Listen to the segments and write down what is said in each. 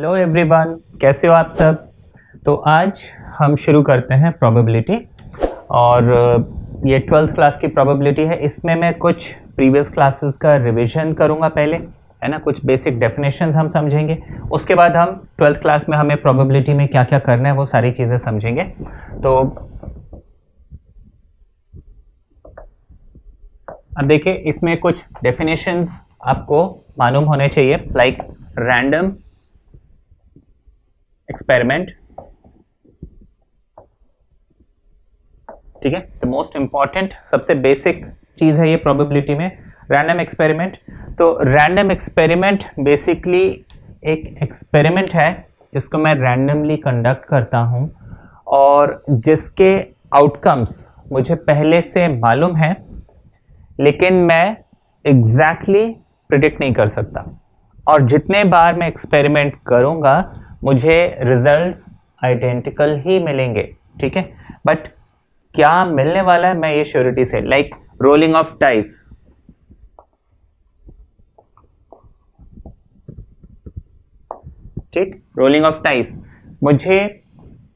Hello everyone, कैसे हो आप सब। तो आज हम शुरू करते हैं प्रोबेबिलिटी और ये 12th क्लास की प्रोबेबिलिटी है। इसमें मैं कुछ प्रीवियस क्लासेस का रिवीजन करूंगा पहले, है ना। कुछ बेसिक डेफिनेशंस हम समझेंगे, उसके बाद हम 12th क्लास में हमें प्रोबेबिलिटी में क्या क्या करना है वो सारी चीज़ें समझेंगे। तो अब देखिए, इसमें कुछ डेफिनेशंस आपको मालूम होने चाहिए, लाइक रैंडम एक्सपेरिमेंट, ठीक है। द मोस्ट इंपॉर्टेंट, सबसे बेसिक चीज़ है ये प्रोबेबिलिटी में, रैंडम एक्सपेरिमेंट। तो रैंडम एक्सपेरिमेंट बेसिकली एक एक्सपेरिमेंट है जिसको मैं रैंडमली कंडक्ट करता हूँ और जिसके आउटकम्स मुझे पहले से मालूम है, लेकिन मैं एग्जैक्टली प्रिडिक्ट नहीं कर सकता। और जितने बार मैं एक्सपेरिमेंट करूँगा मुझे रिजल्ट्स आइडेंटिकल ही मिलेंगे, ठीक है। बट क्या मिलने वाला है मैं ये श्योरिटी से, लाइक रोलिंग ऑफ डाइस, ठीक। रोलिंग ऑफ डाइस, मुझे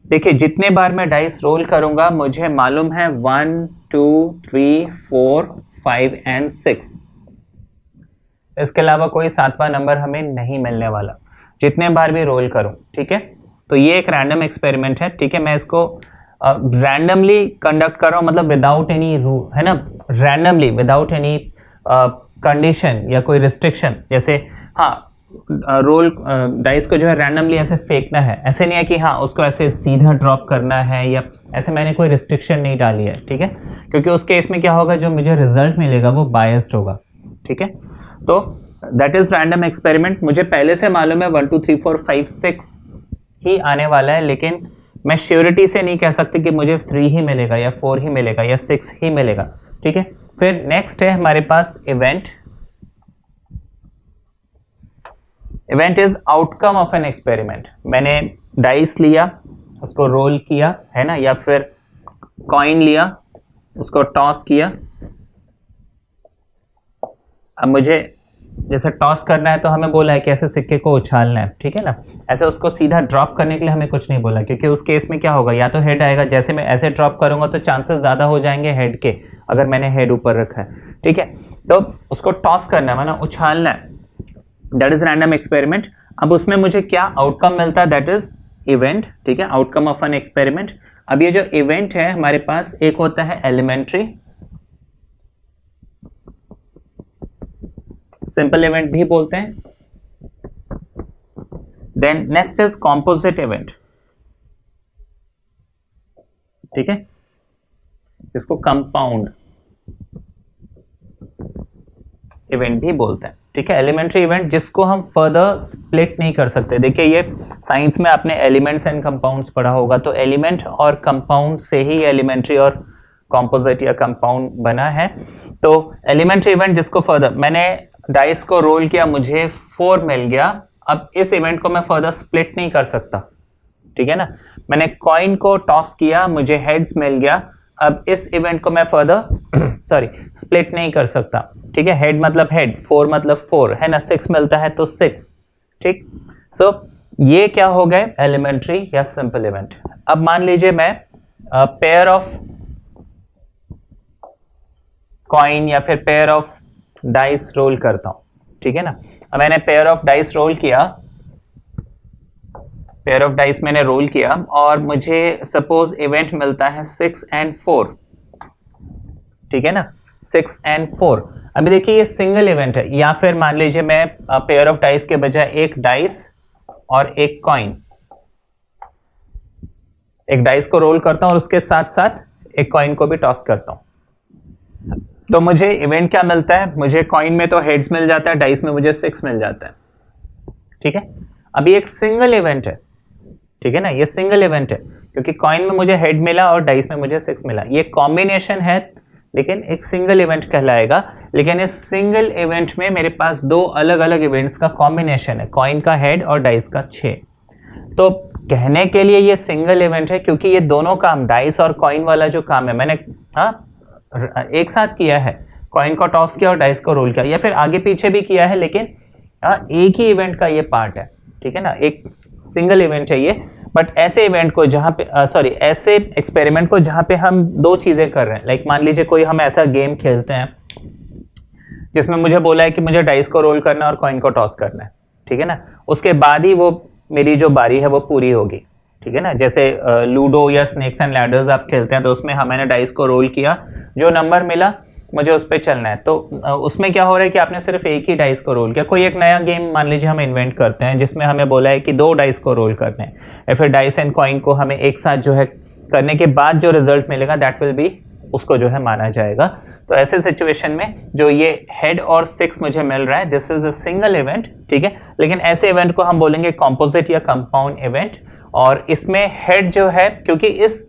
देखिए जितने बार मैं डाइस रोल करूंगा मुझे मालूम है 1 2 3 4 5 एंड 6। इसके अलावा कोई सातवां नंबर हमें नहीं मिलने वाला जितने बार भी रोल करूं, ठीक है। तो ये एक रैंडम एक्सपेरिमेंट है, ठीक है। मैं इसको रैंडमली कंडक्ट कर रहा हूं, मतलब विदाउट एनी रूल, है ना, रैंडमली विदाउट एनी कंडीशन या कोई रिस्ट्रिक्शन। जैसे हाँ, रोल डाइस को जो है रैंडमली ऐसे फेंकना है, ऐसे नहीं है कि हाँ उसको ऐसे सीधा ड्रॉप करना है, या ऐसे मैंने कोई रिस्ट्रिक्शन नहीं डाली है, ठीक है। क्योंकि उस केस में क्या होगा, जो मुझे रिजल्ट मिलेगा वो बायस्ड होगा, ठीक है। तो दैट इज रैंडम एक्सपेरिमेंट। मुझे पहले से मालूम है 1 2 3 4 5 6 ही आने वाला है, लेकिन मैं श्योरिटी से नहीं कह सकती कि मुझे 3 ही मिलेगा या 4 ही मिलेगा या 6 ही मिलेगा, ठीक है। फिर नेक्स्ट है हमारे पास event. Event is outcome of an experiment. मैंने डाइस लिया, उसको रोल किया, है ना, या फिर कॉइन लिया, उसको टॉस किया। अब मुझे जैसे टॉस करना है तो हमें बोला है कि ऐसे सिक्के को उछालना है, ठीक है ना। ऐसे उसको सीधा ड्रॉप करने के लिए हमें कुछ नहीं बोला, क्योंकि उस केस में क्या होगा, या तो हेड आएगा, जैसे मैं ऐसे ड्रॉप करूंगा तो चांसेस ज़्यादा हो जाएंगे हेड के, अगर मैंने हेड ऊपर रखा है, ठीक है। तो उसको टॉस करना है, माना उछालना है, दैट इज रैंडम एक्सपेरिमेंट। अब उसमें मुझे क्या आउटकम मिलता है, दैट इज इवेंट, ठीक है, आउटकम ऑफ एन एक्सपेरिमेंट। अब ये जो इवेंट है हमारे पास, एक होता है एलिमेंट्री, सिंपल इवेंट भी बोलते हैं। Then next is composite event, ठीक है, इसको कंपाउंड इवेंट भी बोलते हैं, ठीक है। एलिमेंट्री इवेंट जिसको हम फर्दर स्प्लिट नहीं कर सकते। देखिए ये साइंस में आपने एलिमेंट्स एंड कंपाउंड्स पढ़ा होगा, तो एलिमेंट और कंपाउंड से ही एलिमेंट्री और कॉम्पोजिट या कंपाउंड बना है। तो एलिमेंट्री इवेंट जिसको फर्दर, मैंने डाइस को रोल किया, मुझे 4 मिल गया। अब इस इवेंट को मैं फर्दर स्प्लिट नहीं कर सकता, ठीक है ना। मैंने कॉइन को टॉस किया, मुझे हेड्स मिल गया। अब इस इवेंट को मैं फर्दर सॉरी स्प्लिट नहीं कर सकता, ठीक है। हेड मतलब हेड, 4 मतलब 4, है ना, 6 मिलता है तो 6, ठीक। सो ये क्या हो गए, एलिमेंट्री या सिंपल इवेंट। अब मान लीजिए मैं पेयर ऑफ कॉइन या फिर पेयर ऑफ डाइस रोल करता हूं, ठीक है ना। अब मैंने पेयर ऑफ डाइस रोल किया, पेयर ऑफ डाइस मैंने रोल किया और मुझे सपोज इवेंट मिलता है 6 एंड 4, ठीक है ना, 6 एंड 4। अभी देखिए ये सिंगल इवेंट है, या फिर मान लीजिए मैं पेयर ऑफ डाइस के बजाय एक डाइस और एक कॉइन, एक डाइस को रोल करता हूं और उसके साथ साथ एक कॉइन को भी टॉस करता हूं। तो मुझे इवेंट क्या मिलता है, मुझे कॉइन में तो हेड्स मिल जाता है, डाइस में मुझे 6 मिल जाता है, ठीक है। अभी एक सिंगल इवेंट है, ठीक है ना, ये सिंगल इवेंट है क्योंकि कॉइन में मुझे हेड मिला और डाइस में मुझे 6 मिला। ये कॉम्बिनेशन है लेकिन एक सिंगल इवेंट कहलाएगा। लेकिन इस सिंगल इवेंट में मेरे पास 2 अलग अलग इवेंट्स का कॉम्बिनेशन है, कॉइन का हेड और डाइस का 6। तो कहने के लिए ये सिंगल इवेंट है क्योंकि ये दोनों काम, डाइस और कॉइन वाला जो काम है, मैंने एक साथ किया है, कॉइन को टॉस किया और डाइस को रोल किया, या फिर आगे पीछे भी किया है, लेकिन एक ही इवेंट का ये पार्ट है, ठीक है ना, एक सिंगल इवेंट चाहिए, बट ऐसे इवेंट को जहाँ पे ऐसे एक्सपेरिमेंट को जहाँ पे हम दो चीज़ें कर रहे हैं, लाइक मान लीजिए कोई हम ऐसा गेम खेलते हैं जिसमें मुझे बोला है कि मुझे डाइस को रोल करना है और कॉइन को टॉस करना है, ठीक है ना, उसके बाद ही वो मेरी जो बारी है वो पूरी होगी, ठीक है ना। जैसे लूडो या स्नेक्स एंड लैडर्स आप खेलते हैं तो उसमें मैंने डाइस को रोल किया, जो नंबर मिला मुझे उस पर चलना है, तो उसमें क्या हो रहा है कि आपने सिर्फ एक ही डाइस को रोल किया। कोई एक नया गेम मान लीजिए हम इन्वेंट करते हैं जिसमें हमें बोला है कि 2 डाइस को रोल करने हैं, या फिर डाइस एंड कॉइन को हमें एक साथ जो है करने के बाद जो रिजल्ट मिलेगा दैट विल बी, उसको जो है माना जाएगा। तो ऐसे सिचुएशन में जो ये हेड और 6 मुझे मिल रहा है, this is a single event, ठीक है। लेकिन ऐसे इवेंट को हम बोलेंगे कॉम्पोजिट या कंपाउंड इवेंट, और इसमें हेड जो है, क्योंकि इस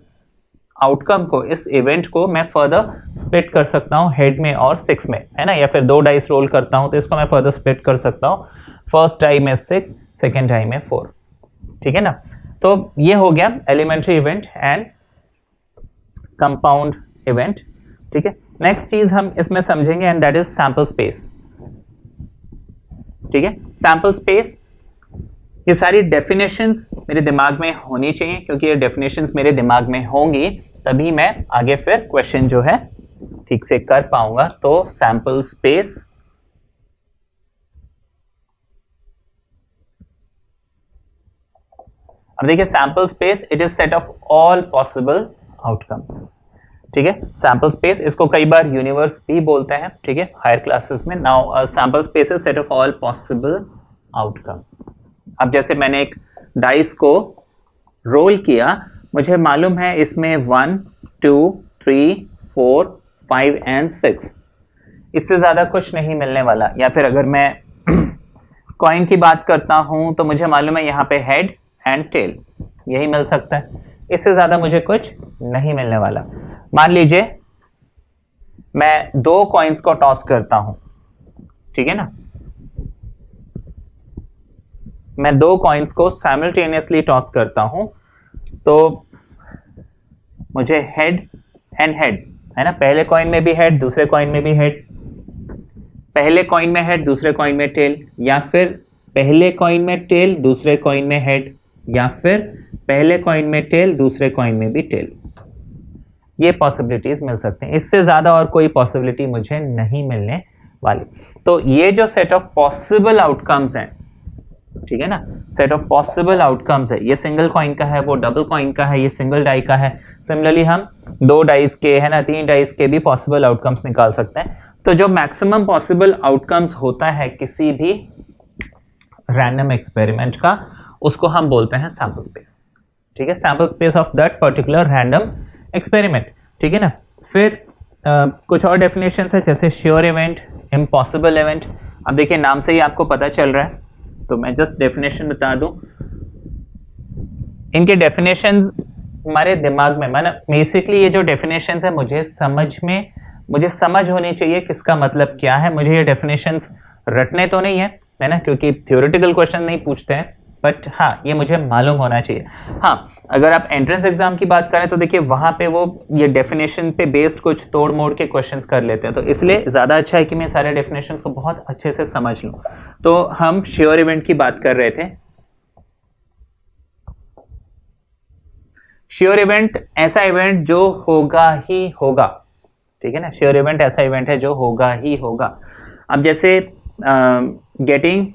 आउटकम को, इस इवेंट को मैं फर्दर स्प्लिट कर सकता हूँ हेड में और 6 में, है ना, या फिर 2 डाइस रोल करता हूँ तो इसको मैं फर्दर स्प्लिट कर सकता हूँ, फर्स्ट डाई में 6, सेकेंड डाई में 4, ठीक है ना। तो ये हो गया elementary event and compound event, ठीक है। नेक्स्ट चीज हम इसमें समझेंगे and that is sample space, ठीक है। सैंपल स्पेस, ये सारी डेफिनेशंस मेरे दिमाग में होनी चाहिए, क्योंकि ये डेफिनेशंस मेरे दिमाग में होंगी तभी मैं आगे फिर क्वेश्चन जो है ठीक से कर पाऊंगा। तो सैंपल स्पेस, अब देखिए sample space it is set of all possible outcomes, ठीक है। सैंपल स्पेस, इसको कई बार यूनिवर्स भी बोलते हैं, ठीक है, हायर क्लासेस में। Now sample space is set of all possible outcome. अब जैसे मैंने एक डाइस को रोल किया, मुझे मालूम है इसमें 1 2 3 4 5 एंड 6, इससे ज्यादा कुछ नहीं मिलने वाला। या फिर अगर मैं कॉइन की बात करता हूं तो मुझे मालूम है यहाँ पे हेड एंड टेल, यही मिल सकता है, इससे ज्यादा मुझे कुछ नहीं मिलने वाला। मान लीजिए मैं 2 कॉइन्स को टॉस करता हूं, ठीक है ना, मैं 2 कॉइन्स को साइमल्टेनियसली टॉस करता हूं तो मुझे हेड एंड हेड, है ना, पहले कॉइन में भी हेड, दूसरे कॉइन में भी हेड, पहले कॉइन में हेड, दूसरे कॉइन में टेल, या फिर पहले कॉइन में टेल, दूसरे कॉइन में हेड, या फिर पहले कॉइन में टेल, दूसरे कॉइन में भी टेल। ये पॉसिबिलिटीज मिल सकते हैं, इससे ज्यादा और कोई पॉसिबिलिटी मुझे नहीं मिलने वाली। तो ये जो सेट ऑफ पॉसिबल आउटकम्स हैं, ठीक है ना, सेट ऑफ पॉसिबल आउटकम्स है, ये सिंगल कॉइन का है, वो डबल कॉइन का है, ये सिंगल डाई का है। सिमिलरली हम 2 डाइस के, है ना, 3 डाइस के भी पॉसिबल आउटकम्स निकाल सकते हैं। तो जो मैक्सिमम पॉसिबल आउटकम्स होता है किसी भी रैंडम एक्सपेरिमेंट का, उसको हम बोलते हैं सैंपल स्पेस, ठीक है, sample space of that particular random experiment, ठीक है ना। फिर कुछ और डेफिनेशंस है, जैसे श्योर इवेंट, इम्पॉसिबल इवेंट। अब देखिए नाम से ही आपको पता चल रहा है, तो मैं जस्ट डेफिनेशन बता दूं। इनके डेफिनेशंस हमारे दिमाग में, माना बेसिकली ये जो डेफिनेशंस है मुझे समझ होनी चाहिए किसका मतलब क्या है। मुझे ये डेफिनेशंस रटने तो नहीं है ना, क्योंकि थ्योरेटिकल क्वेश्चन नहीं पूछते हैं, बट हाँ ये मुझे मालूम होना चाहिए। हाँ, अगर आप एंट्रेंस एग्जाम की बात करें तो देखिए वहां पे वो ये डेफिनेशन पे बेस्ड कुछ तोड़ मोड़ के क्वेश्चंस कर लेते हैं, तो इसलिए ज्यादा अच्छा है कि मैं सारे डेफिनेशन को बहुत अच्छे से समझ लूं। तो हम श्योर इवेंट की बात कर रहे थे। श्योर इवेंट ऐसा इवेंट जो होगा ही होगा, ठीक है ना, श्योर इवेंट ऐसा इवेंट है जो होगा ही होगा। अब जैसे getting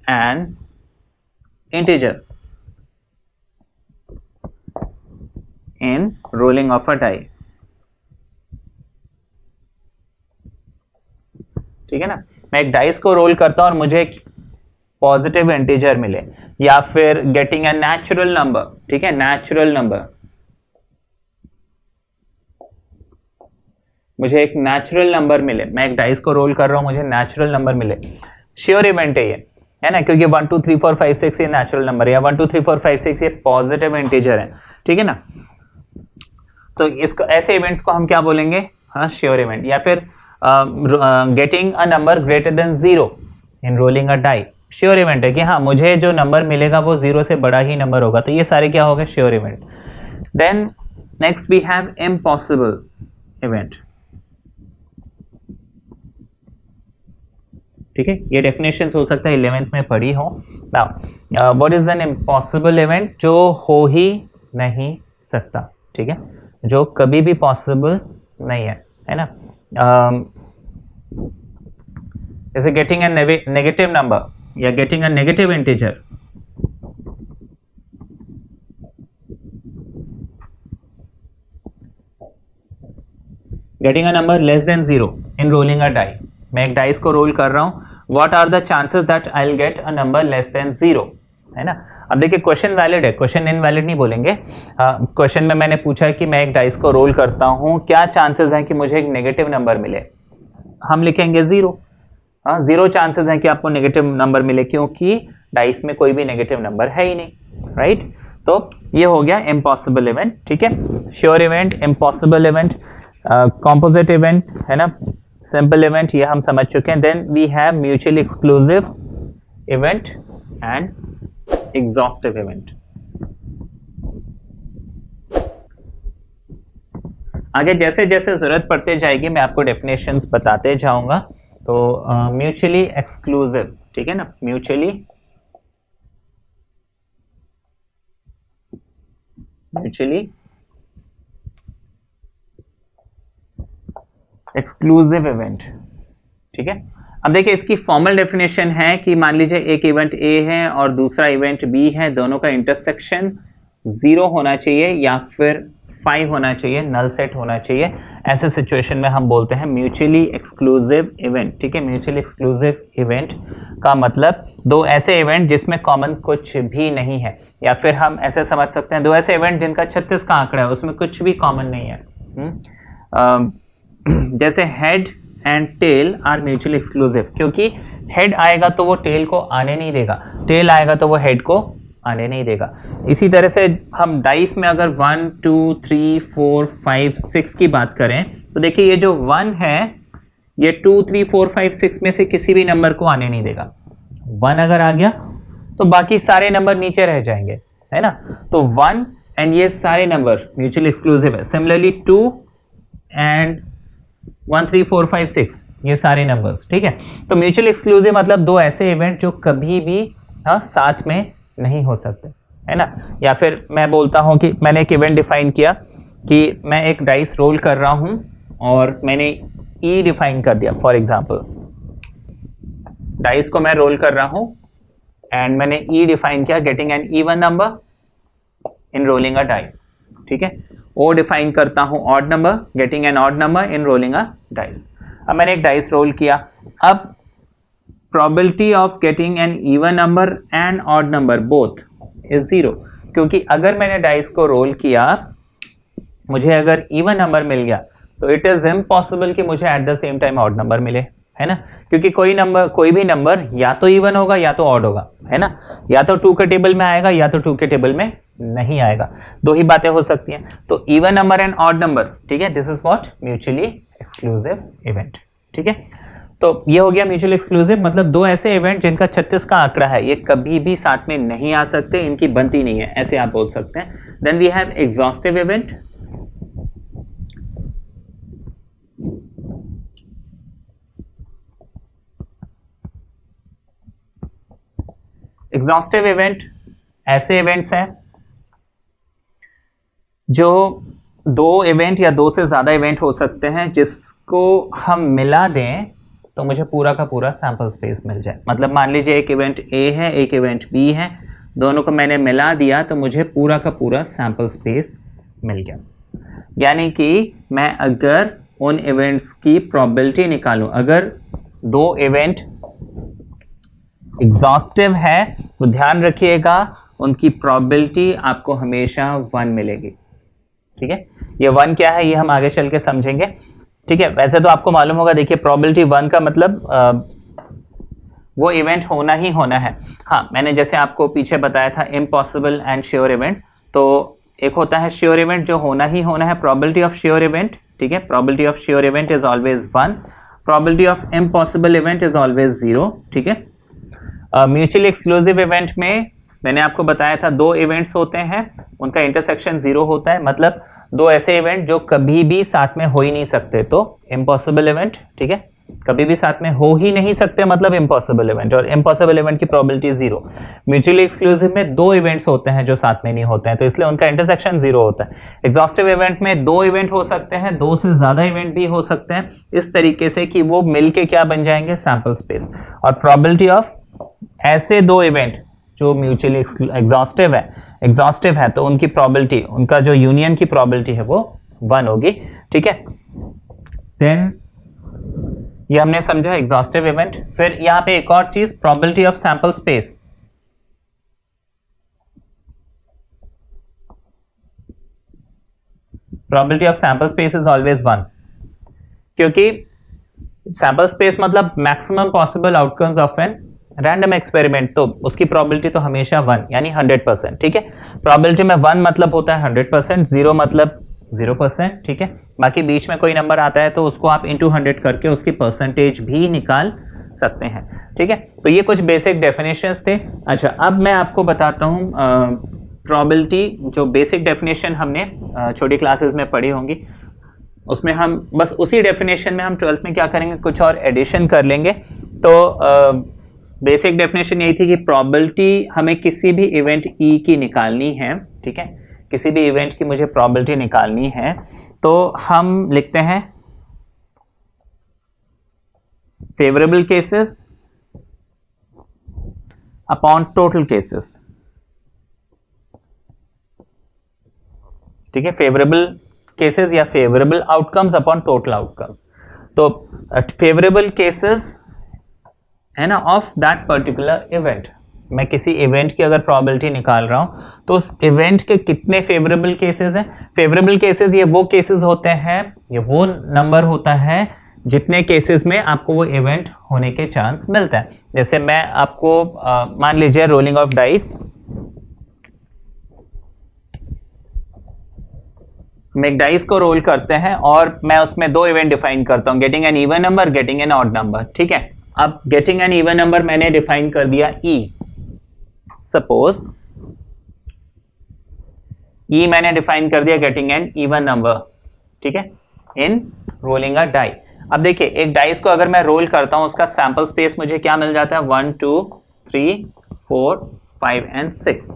an integer in rolling of a die, ठीक है ना, मैं एक डाइस को रोल करता हूं और मुझे एक पॉजिटिव इंटीजर मिले, या फिर गेटिंग अ नेचुरल नंबर, ठीक है, नेचुरल नंबर, मुझे एक नेचुरल नंबर मिले, मैं एक डाइस को रोल कर रहा हूं, मुझे नेचुरल नंबर मिले, श्योर इवेंट है ये, है ना, क्योंकि 1 2 3 4 5 6 ये नेचुरल नंबर है, या 1 2 3 4 5 6 ये पॉजिटिव इंटीजर है, ठीक है ना। तो इसको, ऐसे इवेंट्स को हम क्या बोलेंगे, हाँ श्योर इवेंट। या फिर getting a number greater than 0 in rolling a die, sure event है कि हाँ मुझे जो नंबर मिलेगा वो 0 से बड़ा ही नंबर होगा। तो ये सारे क्या हो गए, sure event. Then next we have impossible event. ठीक है, ये डेफिनेशन हो सकता है 11th में पढ़ी हो। Now what is an impossible event, जो हो ही नहीं सकता, ठीक है, जो कभी भी पॉसिबल नहीं है ना। जैसे गेटिंग अ नेगेटिव नंबर या getting a negative integer, getting a number less than 0 in rolling a die. मैं एक डाइस को रोल कर रहा हूं, what are the chances that I will get a number less than 0, है ना। अब देखिए क्वेश्चन वैलिड है, क्वेश्चन इनवैलिड नहीं बोलेंगे। क्वेश्चन में मैंने पूछा है कि मैं एक डाइस को रोल करता हूं, क्या चांसेस हैं कि मुझे एक नेगेटिव नंबर मिले, हम लिखेंगे 0। 0 चांसेस हैं कि आपको नेगेटिव नंबर मिले, क्योंकि डाइस में कोई भी नेगेटिव नंबर है ही नहीं, राइट। तो ये हो गया इम्पॉसिबल इवेंट, ठीक है। Sure event, impossible event, composite event, है ना, सिंपल इवेंट, ये हम समझ चुके हैं। Then we have mutually exclusive event and exhaustive event. आगे जैसे जैसे जरूरत पड़ते जाएगी मैं आपको डेफिनेशंस बताते जाऊंगा। तो म्यूचुअली एक्सक्लूसिव, ठीक है ना, म्यूचुअली एक्सक्लूसिव इवेंट, ठीक है। अब देखिए इसकी फॉर्मल डेफिनेशन है कि मान लीजिए एक इवेंट ए है और दूसरा इवेंट बी है, दोनों का इंटरसेक्शन 0 होना चाहिए या फिर 5 होना चाहिए, नल सेट होना चाहिए। ऐसे सिचुएशन में हम बोलते हैं म्यूचुअली एक्सक्लूसिव इवेंट, ठीक है। म्यूचुअली एक्सक्लूसिव इवेंट का मतलब दो ऐसे इवेंट जिसमें कॉमन कुछ भी नहीं है, या फिर हम ऐसे समझ सकते हैं दो ऐसे इवेंट जिनका 36 का आंकड़ा है, उसमें कुछ भी कॉमन नहीं है। जैसे head and tail are mutually exclusive, क्योंकि हेड आएगा तो वो टेल को आने नहीं देगा, टेल आएगा तो वो हेड को आने नहीं देगा। इसी तरह से हम डाइस में अगर 1 2 3 4 5 6 की बात करें तो देखिए ये जो 1 है ये 2 3 4 5 6 में से किसी भी नंबर को आने नहीं देगा। 1 अगर आ गया तो बाकी सारे नंबर नीचे रह जाएंगे, है ना। तो 1 एंड ये सारे नंबर म्यूचुअली एक्सक्लूसिव है। सिमिलरली 2 एंड 1 3 4 5 6 ये सारे नंबर्स, ठीक है। तो म्यूचुअली एक्सक्लूसिव मतलब दो ऐसे इवेंट जो कभी भी साथ में नहीं हो सकते, है ना। या फिर मैं बोलता हूं कि मैंने एक इवेंट डिफाइन किया कि मैं एक डाइस रोल कर रहा हूं और मैंने ई डिफाइन कर दिया। फॉर एग्जांपल डाइस को मैं रोल कर रहा हूं एंड मैंने ई डिफाइन किया getting an even number in rolling a die, ठीक है। ओ डिफाइन करता हूं odd number getting an odd number in rolling a dice. अब मैंने एक डाइस रोल किया, अब probability of getting an even number and odd number both is 0, क्योंकि अगर मैंने डाइस को रोल किया मुझे अगर इवन नंबर मिल गया तो इट इज इम्पॉसिबल कि मुझे at the same time odd number मिले, है ना। क्योंकि कोई भी नंबर या तो इवन होगा या तो ऑड होगा, है ना। या तो 2 के टेबल में आएगा या तो 2 के टेबल में नहीं आएगा, दो ही बातें हो सकती हैं। तो even number and odd number, ठीक है, this is what mutually exclusive event, ठीक है। तो ये हो गया म्यूचुअली एक्सक्लूसिव, मतलब दो ऐसे इवेंट जिनका 36 का आंकड़ा है, ये कभी भी साथ में नहीं आ सकते, इनकी बनती नहीं है, ऐसे आप बोल सकते हैं। Then we have exhaustive event. Exhaustive event ऐसे इवेंट्स हैं जो दो इवेंट या दो से ज्यादा इवेंट हो सकते हैं जिसको हम मिला दें तो मुझे पूरा का पूरा सैंपल स्पेस मिल जाए। मतलब मान लीजिए एक इवेंट ए है एक इवेंट बी है, दोनों को मैंने मिला दिया तो मुझे पूरा का पूरा सैंपल स्पेस मिल गया। यानी कि मैं अगर उन इवेंट्स की प्रोबेबिलिटी निकालूं, अगर दो इवेंट एग्जॉस्टिव है तो ध्यान रखिएगा उनकी प्रोबेबिलिटी आपको हमेशा 1 मिलेगी, ठीक है। ये 1 क्या है ये हम आगे चल के समझेंगे, ठीक है। वैसे तो आपको मालूम होगा, देखिए प्रोबेबिलिटी 1 का मतलब वो इवेंट होना ही होना है। हाँ, मैंने जैसे आपको पीछे बताया था इम्पॉसिबल एंड श्योर इवेंट, तो एक होता है श्योर इवेंट जो होना ही होना है, प्रोबेबिलिटी ऑफ श्योर इवेंट, ठीक है। Probability of sure event is always 1, probability of impossible event is always 0, ठीक है। म्यूचुअली एक्सक्लूसिव इवेंट में मैंने आपको बताया था दो इवेंट्स होते हैं, उनका इंटरसेक्शन 0 होता है, मतलब दो ऐसे इवेंट जो कभी भी साथ में हो ही नहीं सकते, तो इम्पॉसिबल इवेंट, ठीक है। कभी भी साथ में हो ही नहीं सकते, मतलब इम्पॉसिबल इवेंट, और इम्पॉसिबल इवेंट की प्रोबेबिलिटी 0। म्यूचुअली एक्सक्लूसिव में 2 इवेंट्स होते हैं जो साथ में नहीं होते हैं, तो इसलिए उनका इंटरसेक्शन 0 होता है। एग्जॉस्टिव इवेंट में 2 इवेंट हो सकते हैं, 2 से ज्यादा इवेंट भी हो सकते हैं, इस तरीके से कि वो मिलके क्या बन जाएंगे, सैंपल स्पेस। और प्रोबेबिलिटी ऑफ ऐसे 2 इवेंट जो म्यूचुअली एग्जॉस्टिव है तो उनकी प्रोबेबिलिटी, उनका जो यूनियन की प्रोबेबिलिटी है वो 1 होगी। ठीक है, देन ये हमने समझा एग्जॉस्टिव इवेंट। फिर यहां पे एक और चीज, probability of sample space. Probability of sample space is always 1, क्योंकि सैंपल स्पेस मतलब maximum possible outcomes of an random experiment, तो उसकी प्रोबेबिलिटी तो हमेशा 1 यानी 100%। ठीक है, प्रोबेबिलिटी में 1 मतलब होता है 100%, 0 मतलब 0%। ठीक है, बाकी बीच में कोई नंबर आता है तो उसको आप इंटू 100 करके उसकी परसेंटेज भी निकाल सकते हैं। ठीक है, तो ये कुछ बेसिक डेफिनेशंस थे। अच्छा, अब मैं आपको बताता हूँ प्रोबेबिलिटी, जो बेसिक डेफिनेशन हमने छोटी क्लासेस में पढ़ी होंगी, उसमें हम बस उसी डेफिनेशन में हम 12th में क्या करेंगे, कुछ और एडिशन कर लेंगे। तो बेसिक डेफिनेशन यही थी कि प्रोबेबिलिटी हमें किसी भी इवेंट ई की निकालनी है। ठीक है, किसी भी इवेंट की मुझे प्रोबेबिलिटी निकालनी है, तो हम लिखते हैं favourable cases upon total cases. ठीक है, फेवरेबल केसेस या favourable outcomes upon total outcomes. तो फेवरेबल केसेस है ना ऑफ दैट पर्टिकुलर इवेंट, मैं किसी इवेंट की अगर प्रोबेबिलिटी निकाल रहा हूं तो उस इवेंट के कितने फेवरेबल केसेस हैं। फेवरेबल केसेस ये वो केसेस होते हैं, ये वो नंबर होता है जितने केसेस में आपको वो इवेंट होने के चांस मिलता है। जैसे मैं आपको मान लीजिए रोलिंग ऑफ डाइस, हम एक डाइस को रोल करते हैं और मैं उसमें 2 इवेंट डिफाइन करता हूं, getting an even number, getting an odd number. ठीक है, अब गेटिंग एन इवन नंबर मैंने डिफाइन कर दिया ई, सपोज ई मैंने डिफाइन कर दिया गेटिंग एन इवन नंबर। ठीक है, इन रोलिंग अ डाई। अब देखिए, एक डाइस को अगर मैं रोल करता हूं, उसका सैंपल स्पेस मुझे क्या मिल जाता है, 1 2 3 4 5 एंड 6।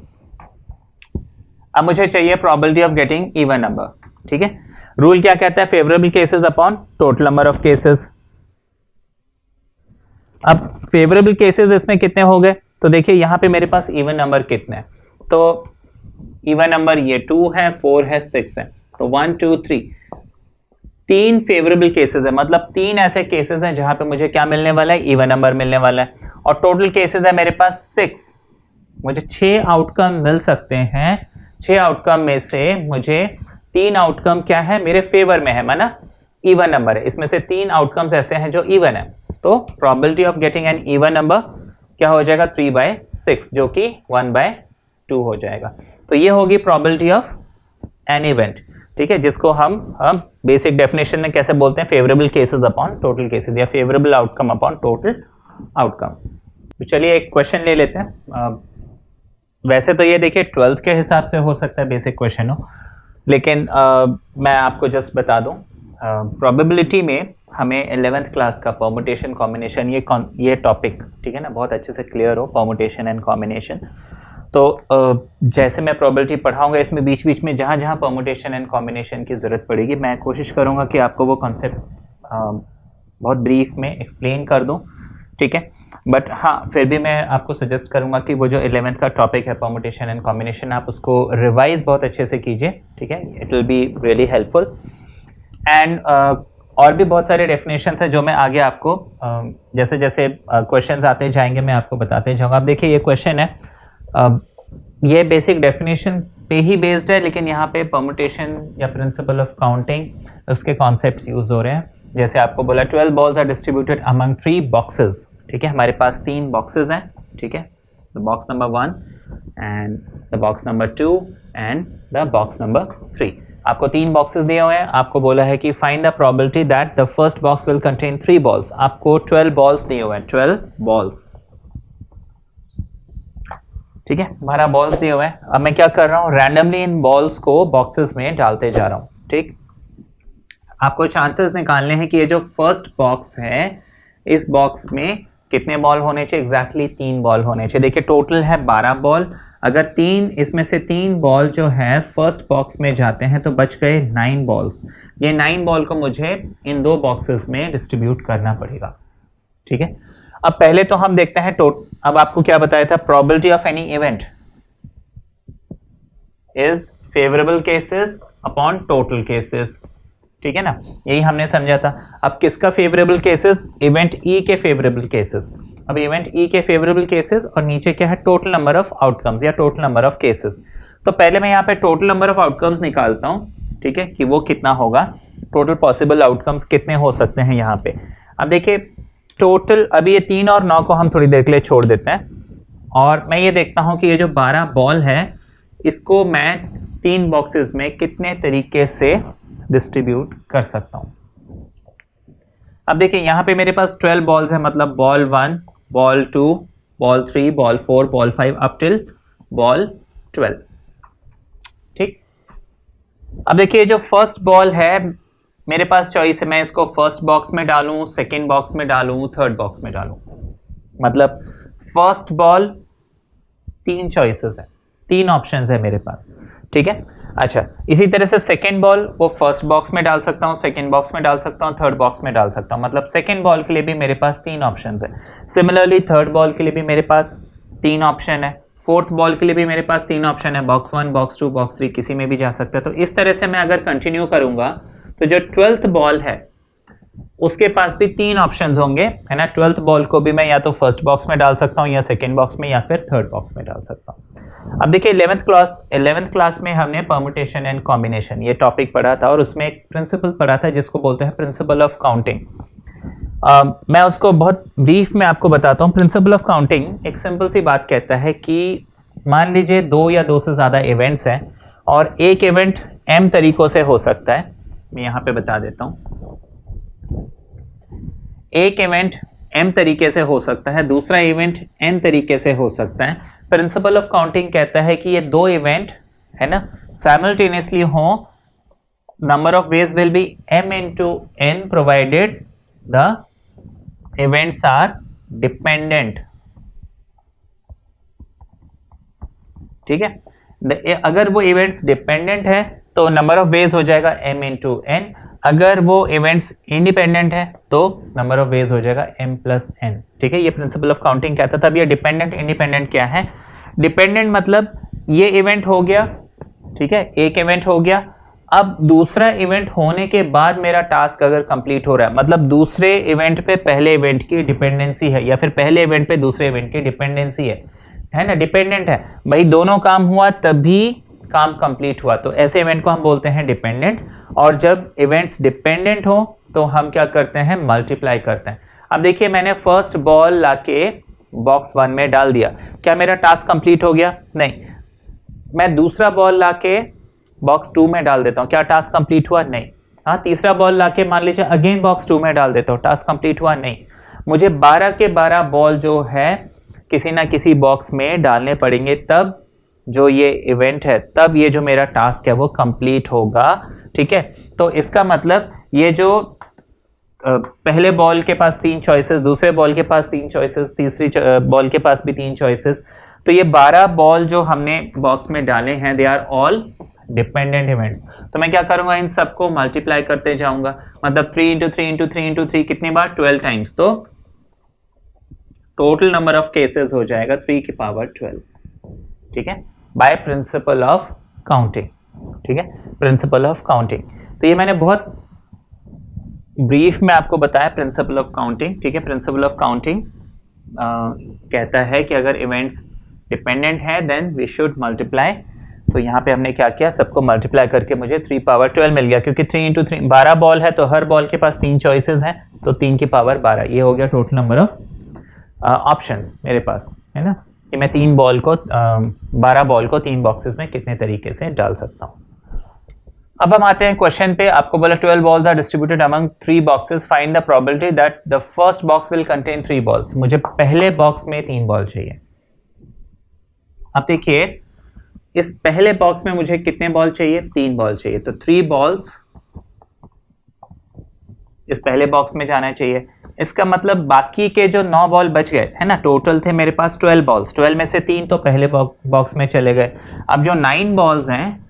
अब मुझे चाहिए probability of getting even number. ठीक है, रूल क्या कहता है, favourable cases upon total number of cases. अब फेवरेबल केसेस इसमें कितने हो गए, तो देखिए यहां पे मेरे पास इवन नंबर कितने हैं, तो इवन नंबर ये 2 है, 4 है, 6 है, तो 1 2 3 3 फेवरेबल केसेस है, मतलब 3 ऐसे केसेस हैं जहां पे मुझे क्या मिलने वाला है, इवन नंबर मिलने वाला है। और टोटल केसेस है मेरे पास 6, मुझे 6 आउटकम मिल सकते हैं। 6 आउटकम में से मुझे 3 आउटकम क्या है, मेरे फेवर में है, माना इवन नंबर है, इसमें से 3 आउटकम्स ऐसे हैं जो इवन है, तो probability of getting an even number क्या हो जाएगा, 3/6, जो कि 1/2 हो जाएगा। तो ये होगी प्रोबेबिलिटी ऑफ एन इवेंट। ठीक है, जिसको हम बेसिक डेफिनेशन में कैसे बोलते हैं, favourable cases upon total cases या favourable outcome upon total outcome. तो चलिए एक क्वेश्चन ले लेते हैं। वैसे तो ये देखिए 12th के हिसाब से हो सकता है बेसिक क्वेश्चन हो, लेकिन मैं आपको जस्ट बता दूं, प्रोबेबिलिटी में हमें 11th क्लास का परमुटेशन कॉम्बिनेशन ये टॉपिक, ठीक है ना, बहुत अच्छे से क्लियर हो, परमुटेशन एंड कॉम्बिनेशन। तो जैसे मैं प्रोबेबिलिटी पढ़ाऊंगा, इसमें बीच बीच में जहाँ जहाँ परमुटेशन एंड कॉम्बिनेशन की ज़रूरत पड़ेगी, मैं कोशिश करूँगा कि आपको वो कॉन्सेप्ट बहुत ब्रीफ में एक्सप्लेन कर दूँ। ठीक है, बट हाँ, फिर भी मैं आपको सजेस्ट करूँगा कि वो जो 11th का टॉपिक है परमुटेशन एंड कॉम्बिनेशन, आप उसको रिवाइज बहुत अच्छे से कीजिए। ठीक है, it will be really helpful. And और भी बहुत सारे डेफिनेशंस हैं जो मैं आगे आपको जैसे जैसे क्वेश्चंस आते जाएंगे मैं आपको बताते जाऊँगा। अब देखिए ये क्वेश्चन है, ये बेसिक डेफिनेशन पे ही बेस्ड है, लेकिन यहाँ पे परमुटेशन या प्रिंसिपल ऑफ काउंटिंग उसके कॉन्सेप्ट्स यूज हो रहे हैं। जैसे आपको बोला 12 balls are distributed among 3 boxes. ठीक है, हमारे पास 3 बॉक्सेस हैं। ठीक है, the box number 1 and the box number 2 and the box number 3। आपको 3 बॉक्सेस दिए हुए हैं, आपको बोला है कि find the probability that the first box will contain 3 balls. आपको 12 बॉल्स दिए हुए हैं, 12 बॉल्स। ठीक है, हमारा बॉल्स दिए हुए हैं। अब मैं क्या कर रहा हूँ, रैंडमली इन बॉल्स को बॉक्सेस में डालते जा रहा हूँ। ठीक, आपको चांसेस निकालने हैं कि ये जो फर्स्ट बॉक्स है इस बॉक्स में कितने बॉल होने चाहिए, एग्जैक्टली 3 बॉल होने चाहिए। देखिए टोटल है 12 बॉल, अगर 3 इसमें से 3 बॉल जो है फर्स्ट बॉक्स में जाते हैं तो बच गए 9 बॉल्स। ये 9 बॉल को मुझे इन 2 बॉक्सेस में डिस्ट्रीब्यूट करना पड़ेगा, ठीक है। अब पहले तो हम देखते हैं अब आपको क्या बताया था, probability of any event is favourable cases upon total cases, ठीक है ना, यही हमने समझा था। अब किसका फेवरेबल केसेस, इवेंट ई के फेवरेबल केसेस। अब इवेंट ई के फेवरेबल केसेस और नीचे क्या है, टोटल नंबर ऑफ आउटकम्स या टोटल नंबर ऑफ केसेस। तो पहले मैं यहाँ पे टोटल नंबर ऑफ आउटकम्स निकालता हूँ, ठीक है, कि वो कितना होगा, टोटल पॉसिबल आउटकम्स कितने हो सकते हैं यहाँ पे। अब देखिए टोटल, अभी ये 3 और 9 को हम थोड़ी देर के लिए छोड़ देते हैं और मैं ये देखता हूँ कि ये जो 12 बॉल है इसको मैं 3 बॉक्सेस में कितने तरीके से डिस्ट्रीब्यूट कर सकता हूँ। अब देखिए यहाँ पे मेरे पास 12 बॉल्स है, मतलब ball 1, ball 2, ball 3, ball 4, ball 5 up till ball 12, ठीक। अब देखिए जो फर्स्ट बॉल है मेरे पास चॉइस है, मैं इसको फर्स्ट बॉक्स में डालूं, सेकंड बॉक्स में डालूं, थर्ड बॉक्स में डालूं। मतलब फर्स्ट बॉल 3 चॉइसेस है, 3 ऑप्शंस है मेरे पास, ठीक है। अच्छा, इसी तरह से सेकंड बॉल वो फर्स्ट बॉक्स में डाल सकता हूँ, सेकंड बॉक्स में डाल सकता हूँ, थर्ड बॉक्स में डाल सकता हूँ। मतलब सेकंड बॉल के लिए भी मेरे पास 3 ऑप्शंस है। सिमिलरली थर्ड बॉल के लिए भी मेरे पास 3 ऑप्शन है, फोर्थ बॉल के लिए भी मेरे पास 3 ऑप्शन है, बॉक्स 1, बॉक्स 2, बॉक्स 3 किसी में भी जा सकता है। तो इस तरह से मैं अगर कंटिन्यू करूंगा तो जो 12th बॉल है उसके पास भी 3 ऑप्शंस होंगे, है ना। 12th बॉल को भी मैं या तो फर्स्ट बॉक्स में डाल सकता हूँ या सेकंड बॉक्स में या फिर थर्ड बॉक्स में डाल सकता हूँ। अब देखिए 11th क्लास में हमने परम्यूटेशन एंड कॉम्बिनेशन ये टॉपिक पढ़ा था और उसमें एक प्रिंसिपल पढ़ा था जिसको बोलते हैं प्रिंसिपल ऑफ काउंटिंग। मैं उसको बहुत ब्रीफ में आपको बताता हूँ। प्रिंसिपल ऑफ काउंटिंग एक सिंपल सी बात कहता है कि मान लीजिए 2 या 2 से ज़्यादा इवेंट्स हैं और एक इवेंट m तरीकों से हो सकता है। मैं यहाँ पे बता देता हूँ, एक इवेंट m तरीके से हो सकता है, दूसरा इवेंट n तरीके से हो सकता है। प्रिंसिपल ऑफ काउंटिंग कहता है कि ये 2 इवेंट है ना साइमल्टेनियसली हो, number of ways will be m into n provided the events are dependent, ठीक है। अगर वो इवेंट्स डिपेंडेंट है तो नंबर ऑफ वेज हो जाएगा m into n, अगर वो इवेंट्स इंडिपेंडेंट है तो नंबर ऑफ वेज हो जाएगा m plus n, ठीक है। ये प्रिंसिपल ऑफ काउंटिंग कहता था। अब ये डिपेंडेंट इंडिपेंडेंट क्या है, डिपेंडेंट मतलब ये इवेंट हो गया, ठीक है, एक इवेंट हो गया, अब दूसरा इवेंट होने के बाद मेरा टास्क अगर कंप्लीट हो रहा है, मतलब दूसरे इवेंट पे पहले इवेंट की डिपेंडेंसी है या फिर पहले इवेंट पे दूसरे इवेंट की डिपेंडेंसी है ना, डिपेंडेंट है भाई, दोनों काम हुआ तभी काम कंप्लीट हुआ, तो ऐसे इवेंट को हम बोलते हैं डिपेंडेंट। और जब इवेंट्स डिपेंडेंट हो तो हम क्या करते हैं, मल्टीप्लाई करते हैं। अब देखिए मैंने फर्स्ट बॉल लाके बॉक्स 1 में डाल दिया, क्या मेरा टास्क कंप्लीट हो गया? नहीं। मैं दूसरा बॉल लाके बॉक्स 2 में डाल देता हूँ, क्या टास्क कंप्लीट हुआ? नहीं। हाँ, तीसरा बॉल लाके मान लीजिए अगेन बॉक्स 2 में डाल देता हूँ, टास्क कंप्लीट हुआ? नहीं। मुझे 12 के 12 बॉल जो है किसी ना किसी बॉक्स में डालने पड़ेंगे, तब जो ये इवेंट है, तब ये जो मेरा टास्क है वो कंप्लीट होगा, ठीक है। तो इसका मतलब ये जो पहले बॉल के पास 3 चॉइसेस, दूसरे बॉल के पास 3 चॉइसेस, तीसरी बॉल के पास भी 3 चॉइसेस, तो ये 12 बॉल जो हमने बॉक्स में डाले हैं they are all dependent events. तो मैं क्या करूंगा, इन सबको मल्टीप्लाई करते जाऊंगा, मतलब 3 into 3 into 3 into 3 कितनी बार? 12 टाइम्स। तो टोटल नंबर ऑफ केसेस हो जाएगा 3 की पावर 12, ठीक है, बाय प्रिंसिपल ऑफ काउंटिंग, ठीक है, प्रिंसिपल ऑफ काउंटिंग। तो ये मैंने बहुत ब्रीफ में आपको बताया प्रिंसिपल ऑफ काउंटिंग, ठीक है। प्रिंसिपल ऑफ काउंटिंग कहता है कि अगर इवेंट्स डिपेंडेंट है देन वी शुड मल्टीप्लाई। तो यहाँ पे हमने क्या किया, सबको मल्टीप्लाई करके मुझे 3 पावर 12 मिल गया, क्योंकि 3 into 3 12 बॉल है तो हर बॉल के पास 3 चॉइसेस हैं, तो 3 की पावर 12, ये हो गया टोटल नंबर ऑफ ऑप्शंस मेरे पास, है ना, कि मैं 12 बॉल को 3 बॉक्सेस में कितने तरीके से डाल सकता हूँ। अब हम आते हैं क्वेश्चन पे। आपको बोला 12 balls are distributed among 3 boxes, find the probability that the first box will contain 3 balls। मुझे पहले बॉक्स में 3 बॉल चाहिए। अब देखिए इस पहले बॉक्स में मुझे कितने बॉल चाहिए? 3 बॉल चाहिए। तो 3 balls इस पहले बॉक्स में जाना चाहिए। इसका मतलब बाकी के जो 9 बॉल बच गए है ना, टोटल थे मेरे पास 12 बॉल्स, 12 में से 3 तो पहले बॉक्स में चले गए। अब जो 9 बॉल्स हैं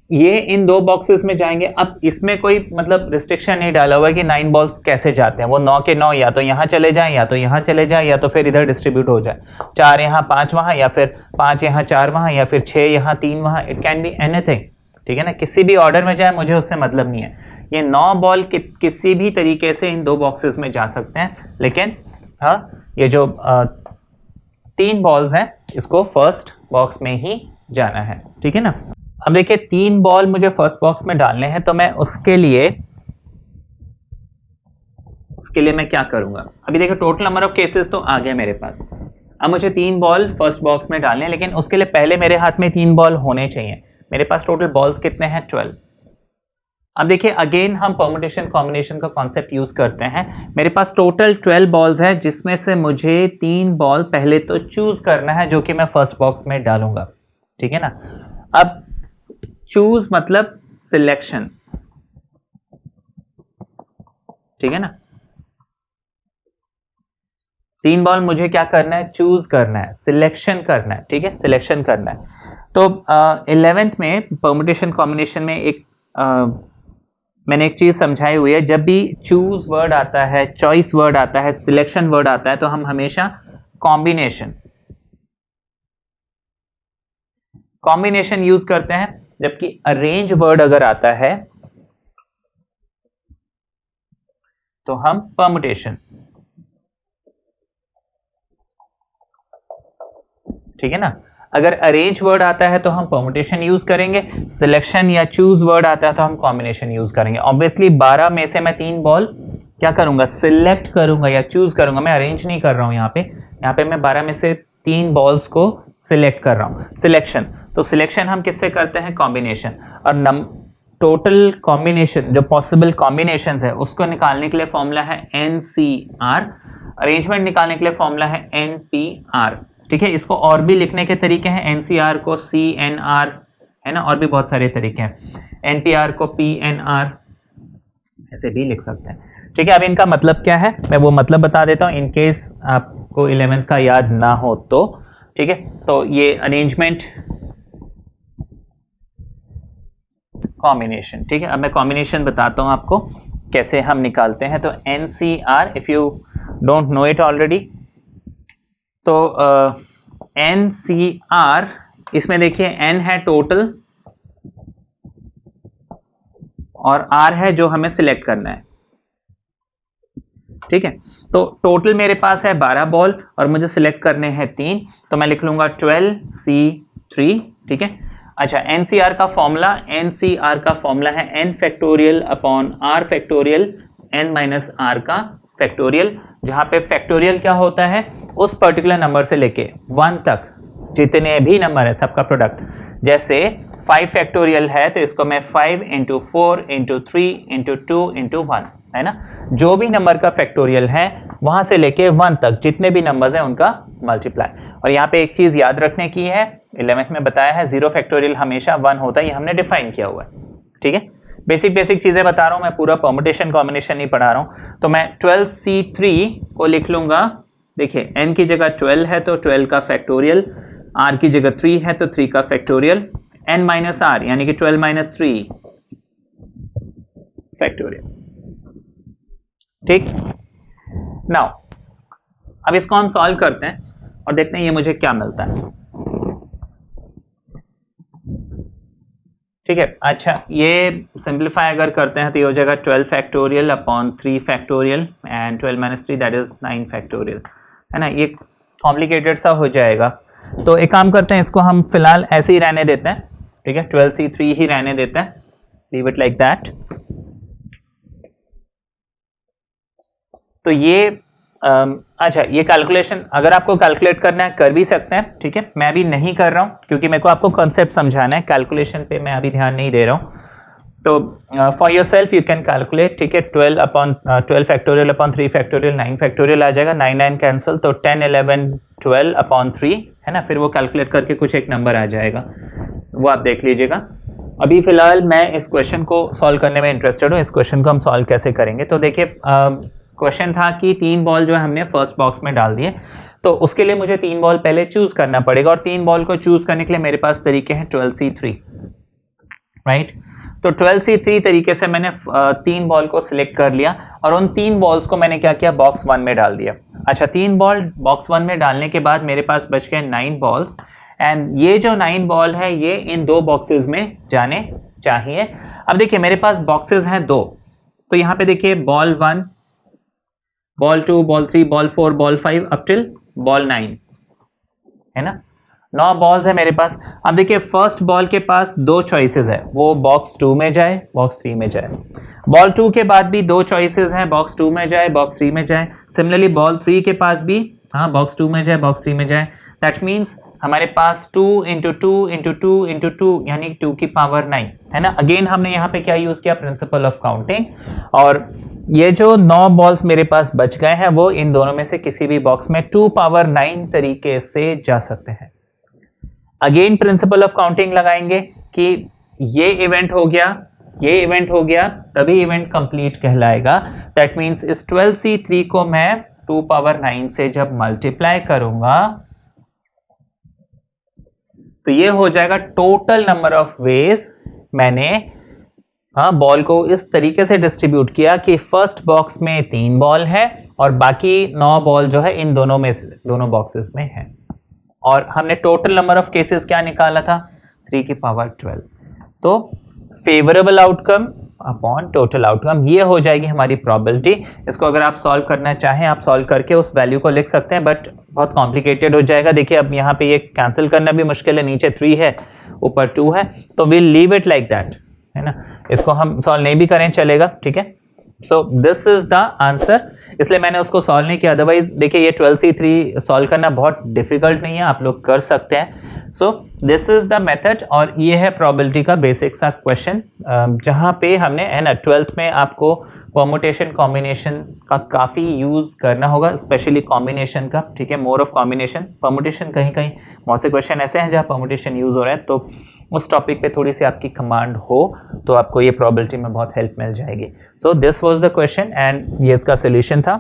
ये इन 2 बॉक्सेस में जाएंगे। अब इसमें कोई मतलब रिस्ट्रिक्शन नहीं डाला हुआ है कि 9 बॉल्स कैसे जाते हैं, वो 9 के 9 या तो यहाँ चले जाएं या तो यहाँ चले जाएं या तो फिर इधर डिस्ट्रीब्यूट हो जाए, 4 यहाँ 5 वहाँ, या फिर 5 यहाँ 4 वहाँ, या फिर 6 यहाँ 3 वहाँ, इट कैन बी एनीथिंग, ठीक है ना, किसी भी ऑर्डर में जाए मुझे उससे मतलब नहीं है। ये 9 बॉल किसी भी तरीके से इन 2 बॉक्सेस में जा सकते हैं, लेकिन हाँ ये जो 3 बॉल्स हैं इसको फर्स्ट बॉक्स में ही जाना है, ठीक है ना। अब देखिए 3 बॉल मुझे फर्स्ट बॉक्स में डालने हैं, तो मैं उसके लिए मैं क्या करूंगा। अभी देखिए टोटल नंबर ऑफ केसेस तो आ गए मेरे पास। अब मुझे 3 बॉल फर्स्ट बॉक्स में डालने हैं, लेकिन उसके लिए पहले मेरे हाथ में 3 बॉल होने चाहिए। मेरे पास टोटल बॉल्स कितने हैं, 12। अब देखिए अगेन हम परम्यूटेशन कॉम्बिनेशन का कॉन्सेप्ट यूज करते हैं। मेरे पास टोटल 12 बॉल्स हैं, जिसमें से मुझे 3 बॉल पहले तो चूज करना है जो कि मैं फर्स्ट बॉक्स में डालूंगा, ठीक है ना। अब चूज मतलब सिलेक्शन, ठीक है ना। 3 बॉल मुझे क्या करना है, चूज करना है, सिलेक्शन करना है, ठीक है, सिलेक्शन करना है। तो 11th में परम्यूटेशन कॉम्बिनेशन में मैंने एक चीज समझाई हुई है, जब भी चूज वर्ड आता है, चॉइस वर्ड आता है, सिलेक्शन वर्ड आता है, तो हम हमेशा कॉम्बिनेशन यूज करते हैं। जबकि अरेंज वर्ड अगर आता है तो हम परम्यूटेशन, ठीक है ना। अगर अरेंज वर्ड आता है तो हम परम्यूटेशन यूज करेंगे, सिलेक्शन या चूज वर्ड आता है तो हम कॉम्बिनेशन यूज करेंगे। ऑब्वियसली 12 में से मैं 3 बॉल क्या करूंगा, सिलेक्ट करूंगा या चूज करूंगा। मैं अरेंज नहीं कर रहा हूं, यहाँ पे मैं 12 में से 3 बॉल्स को सिलेक्ट कर रहा हूं, सिलेक्शन। तो सिलेक्शन हम किससे करते हैं, कॉम्बिनेशन। और टोटल कॉम्बिनेशन जो पॉसिबल कॉम्बिनेशन है उसको निकालने के लिए फॉर्मूला है NCR, अरेंजमेंट निकालने के लिए फॉर्मूला है NPR, ठीक है। इसको और भी लिखने के तरीके हैं, NCR को CNR है ना, और भी बहुत सारे तरीके हैं, NPR को PNR ऐसे भी लिख सकते हैं, ठीक है। अब इनका मतलब क्या है मैं वो मतलब बता देता हूं, इनकेस आपको 11th का याद ना हो तो, ठीक है। तो ये अरेंजमेंट कॉम्बिनेशन, ठीक है। अब मैं कॉम्बिनेशन बताता हूं आपको कैसे हम निकालते हैं। तो NCR, if you don't know it already, तो NCR इसमें देखिए N है टोटल और R है जो हमें सिलेक्ट करना है, ठीक है। तो टोटल मेरे पास है 12 बॉल और मुझे सिलेक्ट करने हैं 3, तो मैं लिख लूंगा 12C3, ठीक है। अच्छा, NCR का फॉर्मूला है n factorial upon r factorial n minus r का फैक्टोरियल, जहां पे फैक्टोरियल क्या होता है, उस पर्टिकुलर नंबर से लेके 1 तक जितने भी नंबर है सबका प्रोडक्ट। जैसे 5 फैक्टोरियल है तो इसको मैं 5 इंटू 4 इंटू 3 इंटू 2 इंटू 1, है ना। जो भी नंबर का फैक्टोरियल है वहां से लेके 1 तक जितने भी नंबर्स हैं उनका मल्टीप्लाई। और यहाँ पे एक चीज याद रखने की है, 11th में बताया है 0 फैक्टोरियल हमेशा 1 होता है, ये हमने डिफाइन किया हुआ है, ठीक है। बेसिक चीजें बता रहा हूं मैं, पूरा परम्यूटेशन कॉम्बिनेशन नहीं पढ़ा रहा हूं। तो मैं 12C3 को लिख लूंगा, देखिए n की जगह 12 है तो 12 का फैक्टोरियल, r की जगह 3 है तो 3 का फैक्टोरियल, n माइनस r यानी कि 12 माइनस 3 फैक्टोरियल, ठीक। नाउ अब इसको हम सॉल्व करते हैं और देखते हैं ये मुझे क्या मिलता है, ठीक है। अच्छा, ये सिंप्लीफाई अगर करते हैं तो ये हो जाएगा 12 factorial upon 3 factorial and 12 minus 3 that is 9 factorial, है ना। ये कॉम्प्लिकेटेड सा हो जाएगा, तो एक काम करते हैं इसको हम फिलहाल ऐसे ही रहने देते हैं, ठीक है। 12C3 ही रहने देते हैं, लीव इट लाइक दैट। तो ये अच्छा, ये कैलकुलेशन अगर आपको कैलकुलेट करना है कर भी सकते हैं, ठीक है। मैं भी नहीं कर रहा हूं क्योंकि मेरे को आपको कॉन्सेप्ट समझाना है, कैलकुलेशन पे मैं अभी ध्यान नहीं दे रहा हूं। तो for your self you can calculate, ठीक है। 12 फैक्टोरियल अपॉन 3 फैक्टोरियल 9 फैक्टोरियल आ जाएगा, 9 कैंसिल, तो 10 11 12 अपॉन 3, है ना। फिर वो कैलकुलेट करके कुछ एक नंबर आ जाएगा, वो आप देख लीजिएगा। अभी फिलहाल मैं इस क्वेश्चन को सॉल्व करने में इंटरेस्टेड हूँ। इस क्वेश्चन को हम सॉल्व कैसे करेंगे, तो देखिए क्वेश्चन था कि 3 बॉल जो है हमने फर्स्ट बॉक्स में डाल दिए, तो उसके लिए मुझे 3 बॉल पहले चूज करना पड़ेगा, और 3 बॉल को चूज करने के लिए मेरे पास तरीके हैं 12C3, राइट। तो 12C3 तरीके से मैंने 3 बॉल को सिलेक्ट कर लिया, और उन 3 बॉल्स को मैंने क्या किया, बॉक्स 1 में डाल दिया। अच्छा, 3 बॉल बॉक्स 1 में डालने के बाद मेरे पास बच गए 9 बॉल्स, एंड ये जो 9 बॉल है ये इन 2 बॉक्सेस में जाने चाहिए। अब देखिए मेरे पास बॉक्सेस हैं 2, तो यहाँ पे देखिए ball 1, ball 2, ball 3, ball 4, ball 5 up till ball 9, है ना। 9 बॉल्स है मेरे पास। अब देखिए फर्स्ट बॉल के पास 2 चॉइसेस है, वो बॉक्स 2 में जाए, बॉक्स 3 में जाए। बॉल 2 के बाद भी 2 चॉइसेस हैं, बॉक्स 2 में जाए, बॉक्स 3 में जाए। सिमिलरली बॉल 3 के पास भी बॉक्स 2 में जाए, बॉक्स 3 में जाए। दैट मीन्स हमारे पास 2 इंटू 2 इंटू 2 इंटू 2 यानी 2 की पावर 9, है ना। अगेन हमने यहाँ पे क्या यूज किया, प्रिंसिपल ऑफ काउंटिंग, और ये जो 9 बॉल्स मेरे पास बच गए हैं वो इन दोनों में से किसी भी बॉक्स में 2 पावर 9 तरीके से जा सकते हैं। अगेन प्रिंसिपल ऑफ काउंटिंग लगाएंगे कि ये इवेंट हो गया, ये इवेंट हो गया, तभी इवेंट कंप्लीट कहलाएगा। दैट मीन्स इस 12C3 को मैं 2 पावर 9 से जब मल्टीप्लाई करूंगा तो ये हो जाएगा टोटल नंबर ऑफ वेज मैंने बॉल को इस तरीके से डिस्ट्रीब्यूट किया कि फर्स्ट बॉक्स में 3 बॉल है और बाकी 9 बॉल जो है इन दोनों बॉक्सेस में है। और हमने टोटल नंबर ऑफ केसेस क्या निकाला था, 3 की पावर 12। तो favourable outcome upon total outcome, ये हो जाएगी हमारी प्रोबेबिलिटी। इसको अगर आप सॉल्व करना चाहें आप सॉल्व करके उस वैल्यू को लिख सकते हैं, बट बहुत कॉम्प्लिकेटेड हो जाएगा। देखिए अब यहाँ पे ये कैंसिल करना भी मुश्किल है, नीचे 3 है ऊपर 2 है, तो we'll leave it like that, है ना। इसको हम सॉल्व नहीं भी करें चलेगा, ठीक है। So this is the answer, इसलिए मैंने उसको सॉल्व नहीं किया। अदरवाइज देखिए ये 12C3 सॉल्व करना बहुत डिफिकल्ट नहीं है, आप लोग कर सकते हैं। So this is the method, और ये है प्रोबेबिलिटी का बेसिक सा क्वेश्चन, जहाँ पे हमने है ना 12th में आपको परमुटेशन कॉम्बिनेशन का काफ़ी यूज़ करना होगा, स्पेशली कॉम्बिनेशन का, ठीक है। मोर ऑफ कॉम्बिनेशन, परमुटेशन कहीं कहीं बहुत से क्वेश्चन ऐसे हैं जहाँ परमुटेशन यूज़ हो रहा है, तो उस टॉपिक पे थोड़ी सी आपकी कमांड हो तो आपको ये प्रोबेबिलिटी में बहुत हेल्प मिल जाएगी। So this was the question and ये इसका सोल्यूशन था।